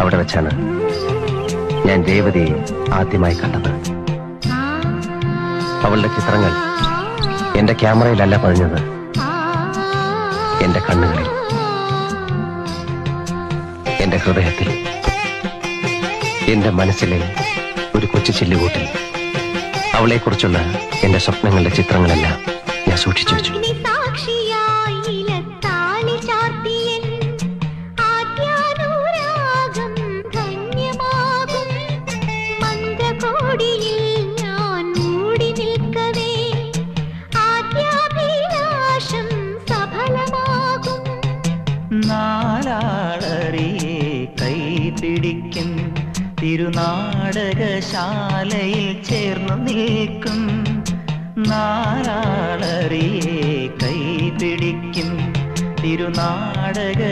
അവിടെ വെച്ചാണ് ഞാൻ രേവതിയെ ആദ്യമായി കണ്ടത്. അവളുടെ ചിത്രങ്ങൾ എന്റെ ക്യാമറയിലല്ല പതിഞ്ഞത്, എന്റെ കണ്ണുകളിൽ, എന്റെ ഹൃദയത്തിൽ, എന്റെ മനസ്സിലെ ഒരു കൊച്ചു ചില്ലുകൂട്ടിൽ അവളെക്കുറിച്ചുള്ള എന്റെ സ്വപ്നങ്ങളുടെ ചിത്രങ്ങളെല്ലാം ഞാൻ സൂക്ഷിച്ചു വെച്ചു. നാലാളറിയെ കൈപിടിക്കും, തിരുനാടകശാലയിൽ ചേർന്നു നിൽക്കും. നാലാളറിയെ കൈപിടിക്കും, തിരുനാടകശാലയിൽ